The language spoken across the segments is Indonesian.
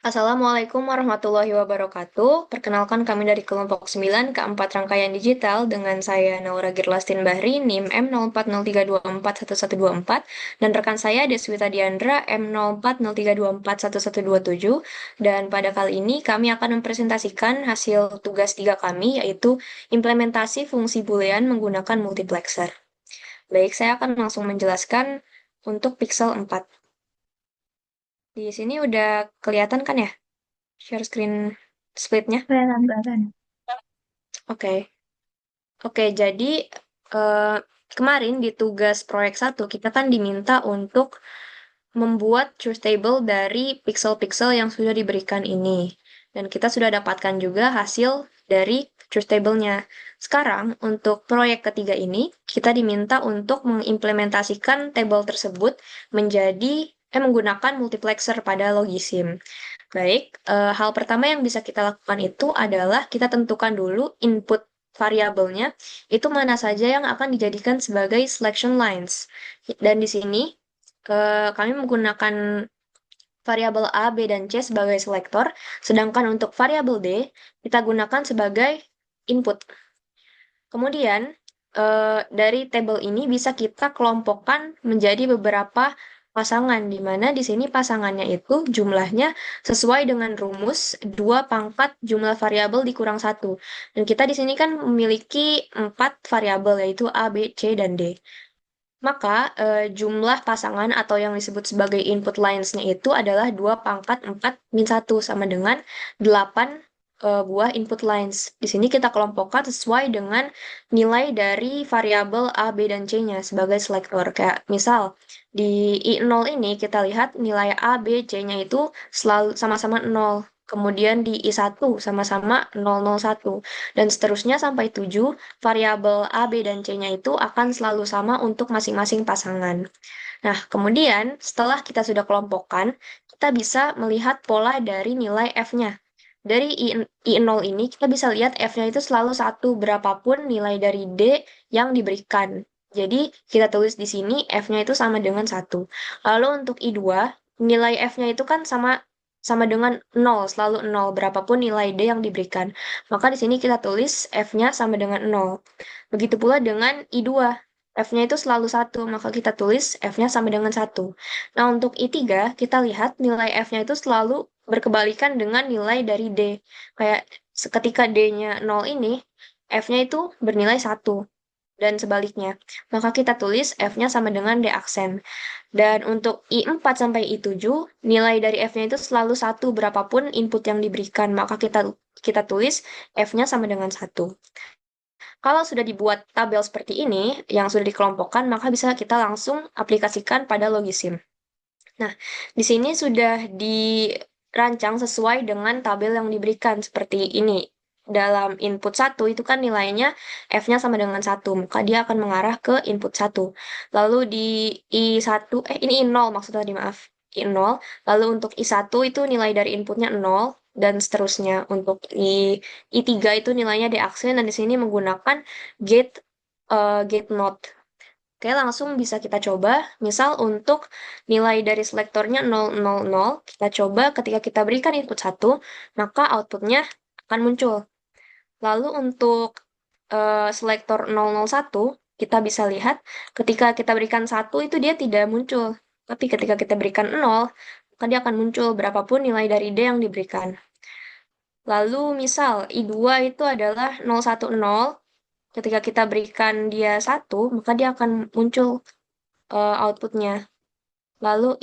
Assalamualaikum warahmatullahi wabarakatuh. Perkenalkan kami dari kelompok 9 keempat rangkaian digital dengan saya Naura Girlastin Bahri NIM M0403241124 dan rekan saya Deswita Diandra M0403241127 dan pada kali ini kami akan mempresentasikan hasil tugas 3 kami yaitu implementasi fungsi boolean menggunakan multiplexer. Baik, saya akan langsung menjelaskan untuk pixel 4. Di sini udah kelihatan kan ya? Share screen splitnya. Kelihatan. Oke. Oke, jadi eh, kemarin di tugas proyek satu kita kan diminta untuk membuat truth table dari pixel-pixel yang sudah diberikan ini. Dan kita sudah dapatkan juga hasil dari truth table-nya. Sekarang, untuk proyek ketiga ini, kita diminta untuk mengimplementasikan table tersebut menggunakan multiplexer pada Logisim. Baik, hal pertama yang bisa kita lakukan itu adalah kita tentukan dulu input variabelnya itu mana saja yang akan dijadikan sebagai selection lines. Dan di sini kami menggunakan variabel A, B, dan C sebagai selektor, sedangkan untuk variabel D kita gunakan sebagai input. Kemudian, dari tabel ini bisa kita kelompokkan menjadi beberapa pasangan, di mana di sini pasangannya itu jumlahnya sesuai dengan rumus 2 pangkat jumlah variabel dikurang satu. Dan kita di sini kan memiliki 4 variabel, yaitu A, B, C, dan D. Maka jumlah pasangan atau yang disebut sebagai input lines-nya itu adalah 2 pangkat 4 min 1 sama dengan 8 buah input lines. Di sini kita kelompokkan sesuai dengan nilai dari variabel A, B, dan C-nya sebagai selektor. Kayak misal di I0 ini kita lihat nilai A, B, C-nya itu selalu sama-sama 0. Kemudian di I1 sama-sama 001. Dan seterusnya sampai 7 variabel A, B, dan C-nya itu akan selalu sama untuk masing-masing pasangan. Nah, kemudian setelah kita sudah kelompokkan, kita bisa melihat pola dari nilai F-nya. Dari I0 ini, kita bisa lihat F-nya itu selalu satu, berapapun nilai dari D yang diberikan. Jadi, kita tulis di sini F-nya itu sama dengan satu. Lalu untuk I2, nilai F-nya itu kan sama sama dengan nol, selalu nol, berapapun nilai D yang diberikan. Maka di sini kita tulis F-nya sama dengan nol. Begitu pula dengan I2. F-nya itu selalu satu, maka kita tulis F-nya sama dengan satu. Nah, untuk I3, kita lihat nilai F-nya itu selalu berkebalikan dengan nilai dari D. Kayak ketika D-nya nol ini, F-nya itu bernilai satu. Dan sebaliknya. Maka kita tulis F-nya sama dengan D aksen. Dan untuk I4 sampai I7, nilai dari F-nya itu selalu satu berapapun input yang diberikan. Maka kita tulis F-nya sama dengan satu. Kalau sudah dibuat tabel seperti ini, yang sudah dikelompokkan, maka bisa kita langsung aplikasikan pada Logisim. Nah, di sini sudah dirancang sesuai dengan tabel yang diberikan seperti ini. Dalam input satu itu kan nilainya F-nya sama dengan satu, maka dia akan mengarah ke input satu. Lalu di I1, ini I0 maksudnya tadi, maaf. I0, lalu untuk I1 itu nilai dari inputnya 0, dan seterusnya. Untuk I3 itu nilainya D aksen, dan di sini menggunakan gate not. Oke, langsung bisa kita coba. Misal untuk nilai dari selektornya 000, kita coba ketika kita berikan input satu, maka outputnya akan muncul. Lalu untuk selektor 001, kita bisa lihat ketika kita berikan satu itu dia tidak muncul. Tapi ketika kita berikan 0, maka dia akan muncul berapapun nilai dari D yang diberikan. Lalu misal I2 itu adalah 010, ketika kita berikan dia satu, maka dia akan muncul outputnya. Lalu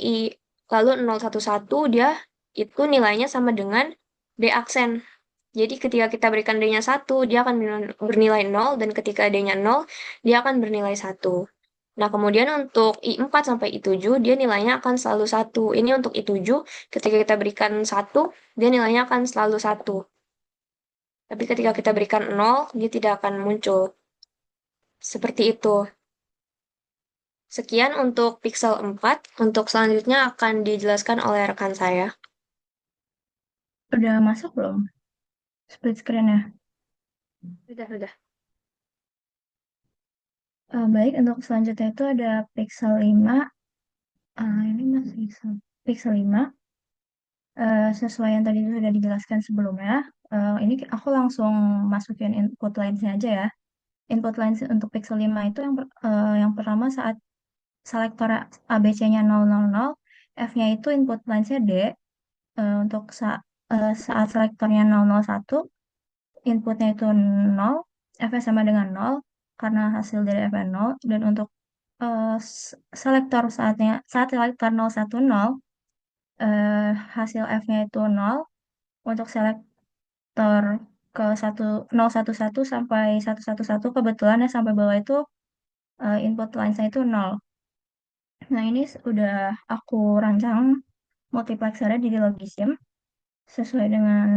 lalu 011 dia itu nilainya sama dengan D aksen. Jadi ketika kita berikan D-nya satu, dia akan bernilai nol, dan ketika D-nya nol, dia akan bernilai satu. Nah, kemudian untuk I4 sampai I7, dia nilainya akan selalu satu. Ini untuk I7, ketika kita berikan satu, dia nilainya akan selalu satu. Tapi ketika kita berikan nol, dia tidak akan muncul. Seperti itu. Sekian untuk Pixel 4. Untuk selanjutnya akan dijelaskan oleh rekan saya. Udah masuk belum split screen-nya? Sudah. Baik, untuk selanjutnya itu ada Pixel 5. Ini masih Pixel 5. Sesuai yang tadi sudah dijelaskan sebelumnya, ini aku langsung masukin input lines aja ya. Input lines untuk Pixel 5 itu yang pertama saat selektor ABC-nya 000, F-nya itu input lines-nya D. Untuk saat selektornya 001, inputnya itu 0, F-nya sama dengan 0, karena hasil dari F-nya 0. Dan untuk selektor saat selektor 010, hasil F-nya itu 0. Untuk selektor ke 011 sampai 111, kebetulan ya sampai bawah itu input line-nya itu 0. Nah, ini udah aku rancang multiplexernya di Logisim sesuai dengan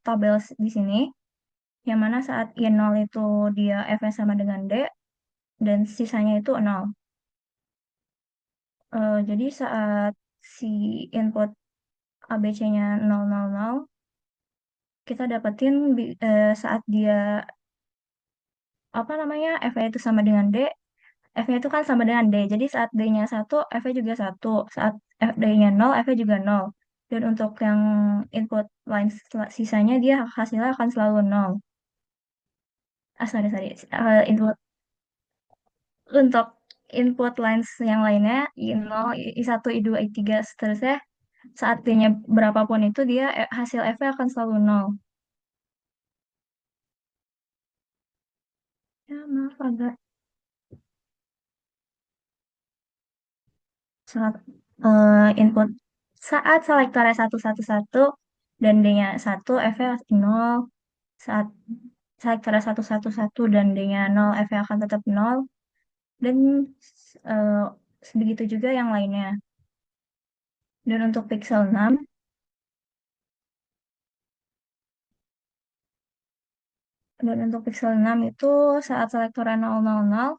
tabel di sini, yang mana saat I0 itu dia F-nya sama dengan D, dan sisanya itu 0. Jadi saat si input ABC-nya 000, kita dapetin saat dia, apa namanya, F-nya itu sama dengan D, F-nya itu kan sama dengan D. Jadi saat D-nya 1, F-nya juga 1. Saat D-nya 0, F-nya juga 0. Dan untuk yang input line sisanya, dia hasilnya akan selalu 0. Sorry, sorry. Input Untuk input lines yang lainnya, I0, I1, I2, I3, seterusnya, saat D-nya berapapun itu, dia hasil F-nya akan selalu 0. Ya, maaf agak saat input saat selektornya 111 dan D-nya 1, F-nya 0. Saat selektornya 111 dan D-nya 0, F-nya akan tetap 0. Dan eh, begitu juga yang lainnya. Dan untuk pixel 6, itu saat selektornya 000,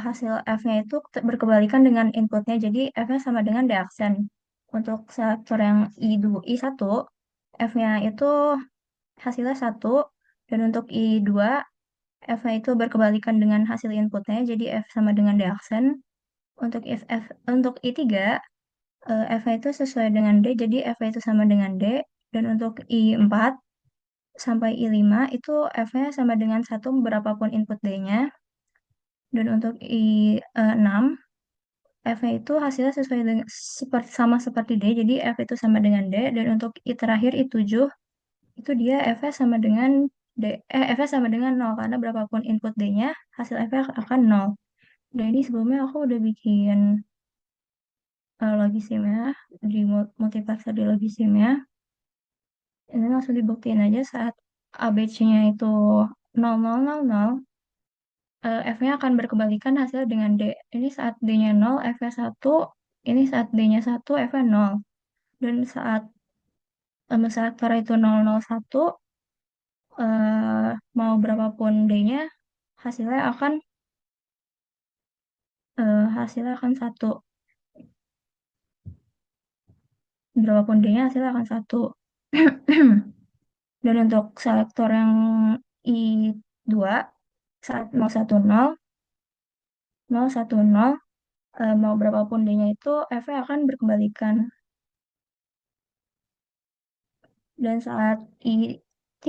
hasil F-nya itu berkebalikan dengan inputnya. Jadi F-nya sama dengan D aksen. Untuk selektor yang I2, I1, F-nya itu hasilnya 1. Dan untuk I2, F-nya itu berkebalikan dengan hasil inputnya. Jadi F sama dengan D aksen. Untuk I3, F-nya itu sesuai dengan D. Jadi F-nya itu sama dengan D. Dan untuk I4 sampai I5 itu F-nya sama dengan 1 berapapun input D-nya. Dan untuk I6, F-nya itu hasilnya sesuai dengan sama seperti D, jadi F itu sama dengan D, dan untuk I terakhir I7, itu dia F-nya sama dengan F-nya sama dengan 0, karena berapapun input D-nya, hasil F-nya akan 0. Dan ini sebelumnya aku udah bikin logisimnya, di multiplexer di logisimnya. Ini langsung dibuktiin aja saat ABC-nya itu 0000, F-nya akan berkebalikan hasil dengan D. Ini saat D-nya 0, F-nya 1. Ini saat D-nya 1, F-nya 0. Dan saat selektor itu 001, mau berapapun D-nya, hasilnya akan hasilnya akan 1. Berapapun D-nya, hasilnya akan 1. Dan untuk selektor yang I2, saat 010, mau berapapun D-nya itu, F-nya akan berkebalikan. Dan saat I3,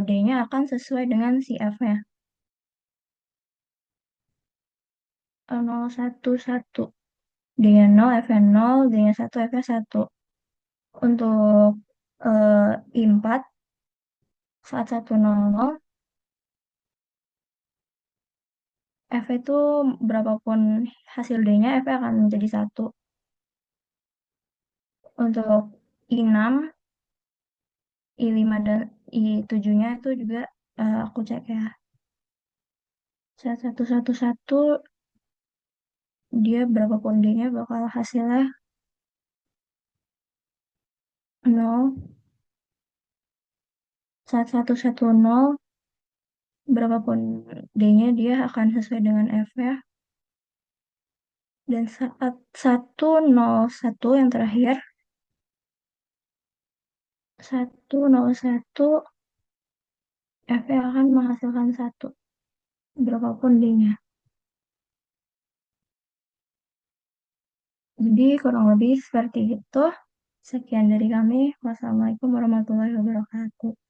D-nya akan sesuai dengan si F-nya. 011. D-nya 0, F-nya 0, D-nya 1, F-nya 1. Untuk I4, saat 100, F itu berapapun hasil D-nya, F akan menjadi 1. Untuk I6, I5, dan I7-nya itu juga aku cek ya. Saat 111, dia berapapun D-nya bakal hasilnya 0. Saat 110, berapapun D-nya, dia akan sesuai dengan F ya. Dan saat 101 yang terakhir, 101, F akan menghasilkan 1, berapapun D-nya. Jadi kurang lebih seperti itu. Sekian dari kami. Wassalamualaikum warahmatullahi wabarakatuh.